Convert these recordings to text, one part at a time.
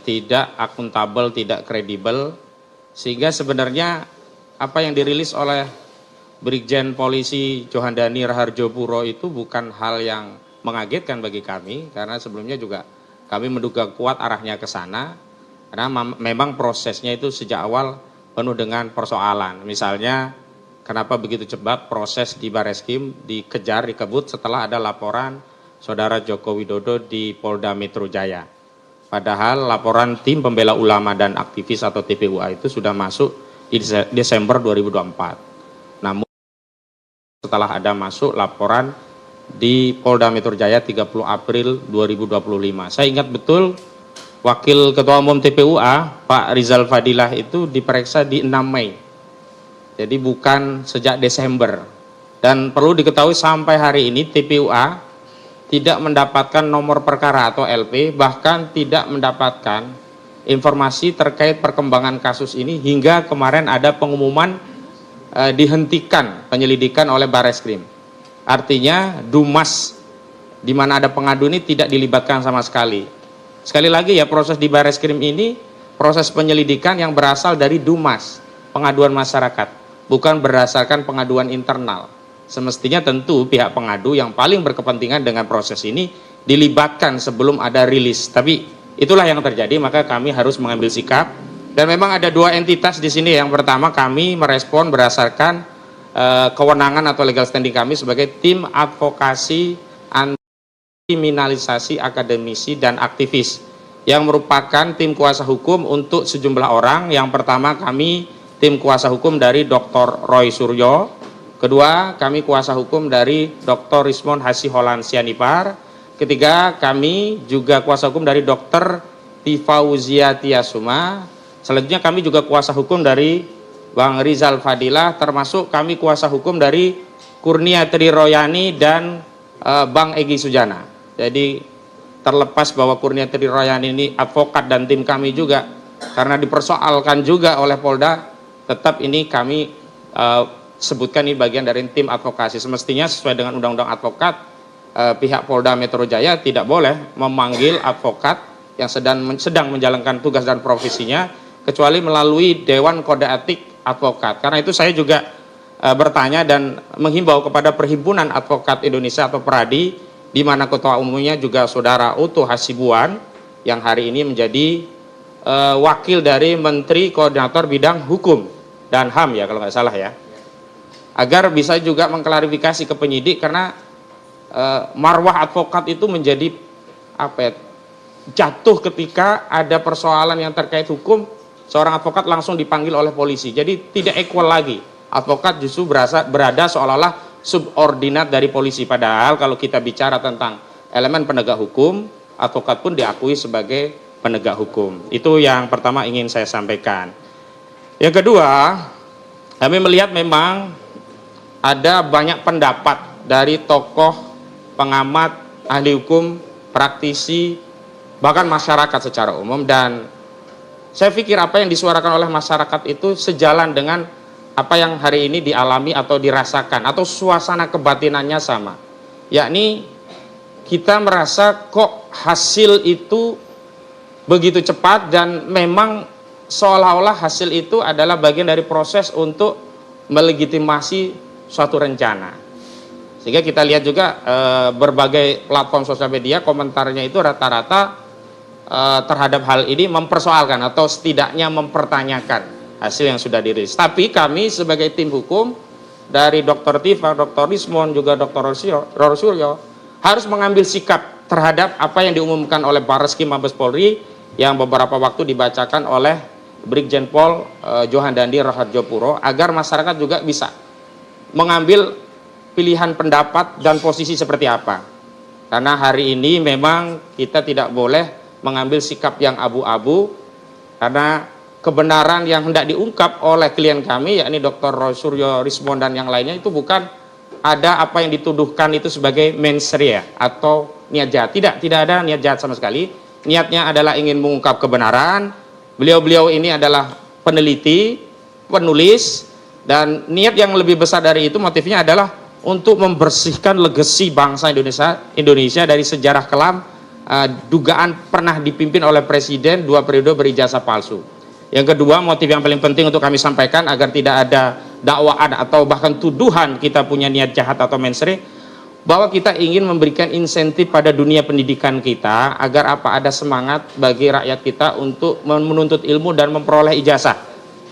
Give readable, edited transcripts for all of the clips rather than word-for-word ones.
tidak akuntabel, tidak kredibel, sehingga sebenarnya apa yang dirilis oleh Brigjen Polisi Johandani Rahardjopuro itu bukan hal yang mengagetkan bagi kami, karena sebelumnya juga kami menduga kuat arahnya ke sana, karena memang prosesnya itu sejak awal penuh dengan persoalan. Misalnya, kenapa begitu cepat proses di Bareskrim dikejar, dikebut setelah ada laporan Saudara Joko Widodo di Polda Metro Jaya. Padahal laporan tim pembela ulama dan aktivis atau TPUA itu sudah masuk di Desember 2024. Namun setelah ada masuk laporan di Polda Metro Jaya 30 April 2025. Saya ingat betul Wakil Ketua Umum TPUA Pak Rizal Fadilah itu diperiksa di 6 Mei. Jadi bukan sejak Desember. Dan perlu diketahui sampai hari ini TPUA tidak mendapatkan nomor perkara atau LP, bahkan tidak mendapatkan informasi terkait perkembangan kasus ini hingga kemarin ada pengumuman dihentikan penyelidikan oleh Bareskrim. Artinya Dumas di mana ada pengadu ini tidak dilibatkan sama sekali. Sekali lagi ya, proses di Bareskrim ini proses penyelidikan yang berasal dari Dumas, pengaduan masyarakat, bukan berdasarkan pengaduan internal. Semestinya tentu pihak pengadu yang paling berkepentingan dengan proses ini dilibatkan sebelum ada rilis. Tapi itulah yang terjadi, maka kami harus mengambil sikap. Dan memang ada dua entitas di sini. Yang pertama, kami merespon berdasarkan kewenangan atau legal standing kami sebagai tim advokasi anti kriminalisasi akademisi dan aktivis, yang merupakan tim kuasa hukum untuk sejumlah orang. Yang pertama, kami tim kuasa hukum dari Dr. Roy Suryo. Kedua, kami kuasa hukum dari Dr. Rismond Hasiholan Sianipar. Ketiga, kami juga kuasa hukum dari Dr. Tifauzia Tiasuma. Selanjutnya kami juga kuasa hukum dari Bang Rizal Fadilah, termasuk kami kuasa hukum dari Kurnia Triroyani dan Bang Egy Sujana. Jadi terlepas bahwa Kurnia Triroyani ini advokat dan tim kami juga, karena dipersoalkan juga oleh Polda, tetap ini kami sebutkan ini bagian dari tim advokasi. Semestinya sesuai dengan Undang-Undang Advokat, pihak Polda Metro Jaya tidak boleh memanggil advokat yang sedang menjalankan tugas dan profesinya kecuali melalui Dewan Kode Etik Advokat. Karena itu saya juga bertanya dan menghimbau kepada Perhimpunan Advokat Indonesia atau PERADI, di mana ketua umumnya juga Saudara Utuh Hasibuan yang hari ini menjadi wakil dari Menteri Koordinator Bidang Hukum dan HAM ya kalau nggak salah ya, agar bisa juga mengklarifikasi ke penyidik, karena marwah advokat itu menjadi jatuh ketika ada persoalan yang terkait hukum, seorang advokat langsung dipanggil oleh polisi. Jadi tidak equal lagi, advokat justru berada seolah-olah subordinat dari polisi, padahal kalau kita bicara tentang elemen penegak hukum, advokat pun diakui sebagai penegak hukum. Itu yang pertama ingin saya sampaikan. Yang kedua, kami melihat memang ada banyak pendapat dari tokoh, pengamat, ahli hukum, praktisi, bahkan masyarakat secara umum, dan saya pikir apa yang disuarakan oleh masyarakat itu sejalan dengan apa yang hari ini dialami atau dirasakan, atau suasana kebatinannya sama. Yakni kita merasa kok hasil itu begitu cepat, dan memang seolah-olah hasil itu adalah bagian dari proses untuk melegitimasi suatu rencana. Sehingga kita lihat juga berbagai platform sosial media komentarnya itu rata-rata terhadap hal ini mempersoalkan atau setidaknya mempertanyakan hasil yang sudah dirilis. Tapi kami sebagai tim hukum dari Dr. Tifa, Dr. Rismond, juga Dr. Suryo harus mengambil sikap terhadap apa yang diumumkan oleh Bareskrim Mabes Polri yang beberapa waktu dibacakan oleh Brigjen Pol Johandani Rahardjopuro, agar masyarakat juga bisa mengambil pilihan pendapat dan posisi seperti apa. Karena hari ini memang kita tidak boleh mengambil sikap yang abu-abu, karena kebenaran yang hendak diungkap oleh klien kami, yakni Dr. Roy Suryo, Rismond dan yang lainnya, itu bukan ada apa yang dituduhkan itu sebagai mens rea atau niat jahat. Tidak ada niat jahat sama sekali. Niatnya adalah ingin mengungkap kebenaran. Beliau-beliau ini adalah peneliti, penulis, dan niat yang lebih besar dari itu, motifnya adalah untuk membersihkan legasi bangsa Indonesia dari sejarah kelam dugaan pernah dipimpin oleh presiden 2 periode berijazah palsu. Yang kedua, motif yang paling penting untuk kami sampaikan agar tidak ada dakwaan atau bahkan tuduhan kita punya niat jahat atau mensre, bahwa kita ingin memberikan insentif pada dunia pendidikan kita agar ada semangat bagi rakyat kita untuk menuntut ilmu dan memperoleh ijazah.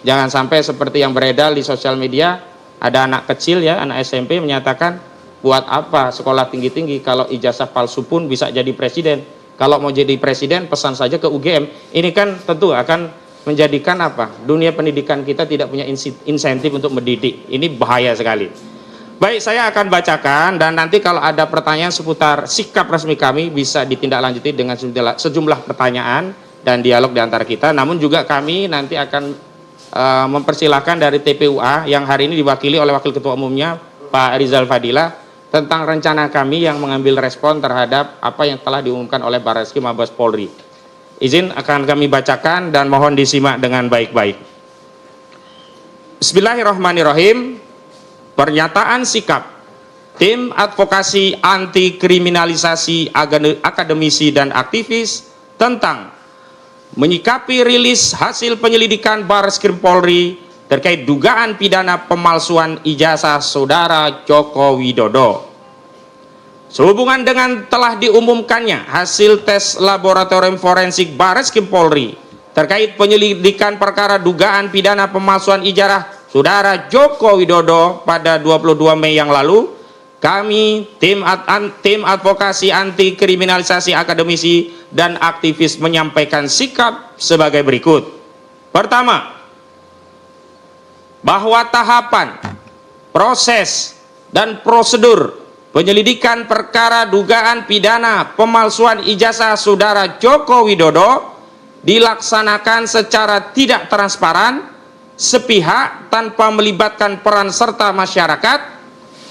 Jangan sampai seperti yang beredar di sosial media, ada anak kecil ya, anak SMP menyatakan, buat apa sekolah tinggi-tinggi kalau ijazah palsu pun bisa jadi presiden. Kalau mau jadi presiden pesan saja ke UGM. Ini kan tentu akan menjadikan dunia pendidikan kita tidak punya insentif untuk mendidik. Ini bahaya sekali. Baik, saya akan bacakan dan nanti kalau ada pertanyaan seputar sikap resmi kami bisa ditindaklanjuti dengan sejumlah pertanyaan dan dialog di antara kita. Namun juga kami nanti akan mempersilahkan dari TPUA yang hari ini diwakili oleh Wakil Ketua Umumnya Pak Rizal Fadila tentang rencana kami yang mengambil respon terhadap apa yang telah diumumkan oleh Barreskrim Mabes Polri. Izin akan kami bacakan dan mohon disimak dengan baik-baik. Bismillahirrahmanirrahim. Pernyataan sikap Tim Advokasi Anti Kriminalisasi Akademisi dan Aktivis tentang menyikapi rilis hasil penyelidikan Barreskrim Polri terkait dugaan pidana pemalsuan ijazah Saudara Joko Widodo. Sehubungan dengan telah diumumkannya hasil tes laboratorium forensik Barreskrim Polri terkait penyelidikan perkara dugaan pidana pemalsuan ijazah Saudara Joko Widodo pada 22 Mei yang lalu, kami tim Advokasi Anti Kriminalisasi Akademisi dan Aktivis menyampaikan sikap sebagai berikut. Pertama, bahwa tahapan, proses, dan prosedur penyelidikan perkara dugaan pidana pemalsuan ijazah Saudara Joko Widodo dilaksanakan secara tidak transparan, sepihak, tanpa melibatkan peran serta masyarakat,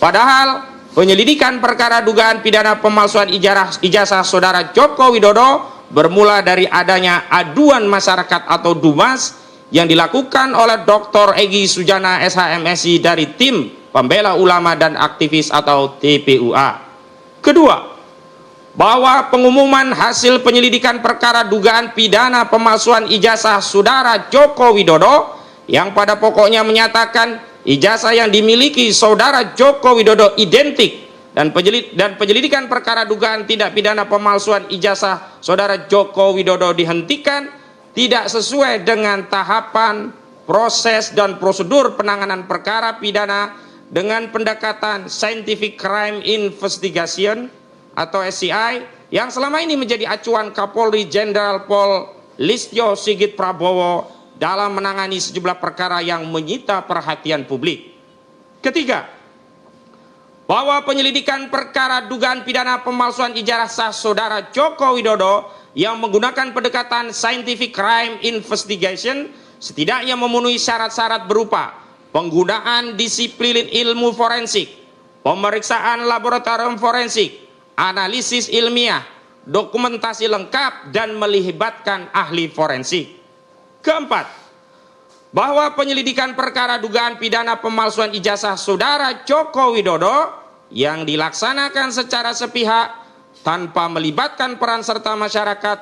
padahal penyelidikan perkara dugaan pidana pemalsuan ijazah Saudara Joko Widodo bermula dari adanya aduan masyarakat atau DUMAS yang dilakukan oleh Dr. Egy Sujana SHMSI dari tim Pembela Ulama dan Aktivis atau TPUA. Kedua, bahwa pengumuman hasil penyelidikan perkara dugaan pidana pemalsuan ijazah Saudara Joko Widodo yang pada pokoknya menyatakan ijazah yang dimiliki Saudara Joko Widodo identik dan penyelidikan perkara dugaan tindak pidana pemalsuan ijazah Saudara Joko Widodo dihentikan tidak sesuai dengan tahapan, proses, dan prosedur penanganan perkara pidana dengan pendekatan Scientific Crime Investigation atau SCI yang selama ini menjadi acuan Kapolri Jenderal Pol Listio Sigit Prabowo dalam menangani sejumlah perkara yang menyita perhatian publik. Ketiga, bahwa penyelidikan perkara dugaan pidana pemalsuan ijazah Saudara Joko Widodo yang menggunakan pendekatan Scientific Crime Investigation setidaknya memenuhi syarat-syarat berupa penggunaan disiplin ilmu forensik, pemeriksaan laboratorium forensik, analisis ilmiah, dokumentasi lengkap, dan melibatkan ahli forensik. Keempat, bahwa penyelidikan perkara dugaan pidana pemalsuan ijazah Saudara Joko Widodo yang dilaksanakan secara sepihak tanpa melibatkan peran serta masyarakat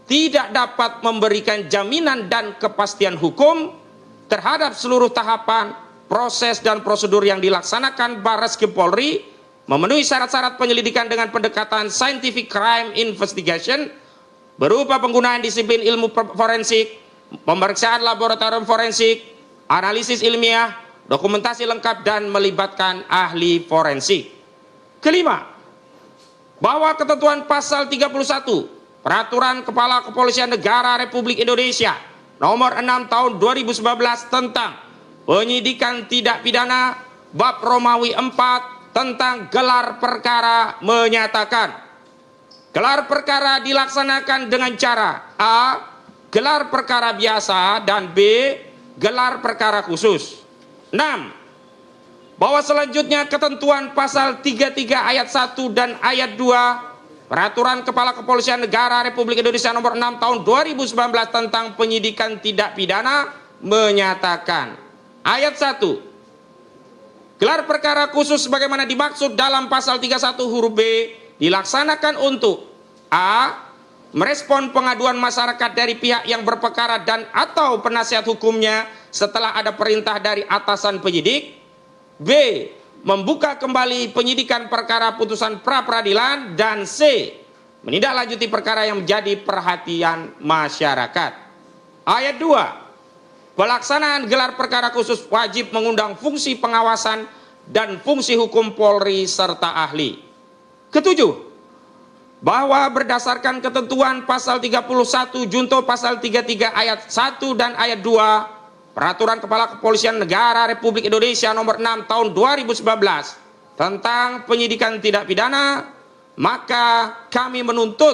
tidak dapat memberikan jaminan dan kepastian hukum terhadap seluruh tahapan, proses, dan prosedur yang dilaksanakan Barreskrim Polri, memenuhi syarat-syarat penyelidikan dengan pendekatan Scientific Crime Investigation berupa penggunaan disiplin ilmu forensik, pemeriksaan laboratorium forensik, analisis ilmiah, dokumentasi lengkap, dan melibatkan ahli forensik. Kelima, bahwa ketentuan pasal 31 Peraturan Kepala Kepolisian Negara Republik Indonesia Nomor 6 Tahun 2019 tentang penyidikan tidak pidana Bab Romawi 4 tentang gelar perkara menyatakan gelar perkara dilaksanakan dengan cara A. Gelar perkara biasa, dan B. Gelar perkara khusus. 6. Bahwa selanjutnya ketentuan pasal 33 ayat 1 dan ayat 2 Peraturan Kepala Kepolisian Negara Republik Indonesia Nomor 6 Tahun 2019 tentang penyidikan tidak pidana menyatakan ayat 1. Gelar perkara khusus sebagaimana dimaksud dalam pasal 31 huruf B dilaksanakan untuk A. merespon pengaduan masyarakat dari pihak yang berperkara dan atau penasihat hukumnya setelah ada perintah dari atasan penyidik. B. Membuka kembali penyidikan perkara putusan pra-peradilan. Dan C. Menindaklanjuti perkara yang menjadi perhatian masyarakat. Ayat 2. Pelaksanaan gelar perkara khusus wajib mengundang fungsi pengawasan dan fungsi hukum Polri serta ahli. Ketujuh, bahwa berdasarkan ketentuan pasal 31 junto pasal 33 ayat 1 dan ayat 2 Peraturan Kepala Kepolisian Negara Republik Indonesia nomor 6 tahun 2019 tentang penyidikan tidak pidana, maka kami menuntut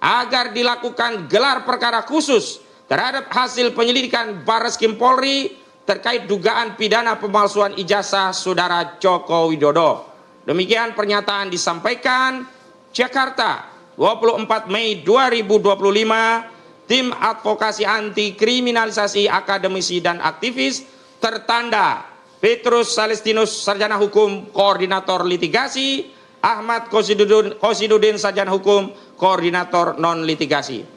agar dilakukan gelar perkara khusus terhadap hasil penyelidikan Barreskrim Polri terkait dugaan pidana pemalsuan ijazah Saudara Joko Widodo. Demikian pernyataan disampaikan Jakarta, 24 Mei 2025, Tim Advokasi Anti Kriminalisasi Akademisi dan Aktivis, tertanda Petrus Salestinus, Sarjana Hukum, Koordinator Litigasi, Ahmad Kosidudin, Sarjana Hukum, Koordinator Non-Litigasi.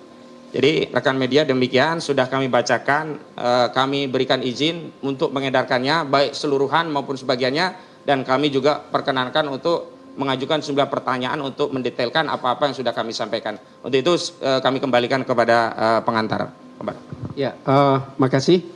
Jadi rekan media, demikian sudah kami bacakan, kami berikan izin untuk mengedarkannya, baik seluruhan maupun sebagiannya, dan kami juga perkenankan untuk mengajukan sejumlah pertanyaan untuk mendetailkan apa-apa yang sudah kami sampaikan. Untuk itu kami kembalikan kepada pengantar. Ya, makasih.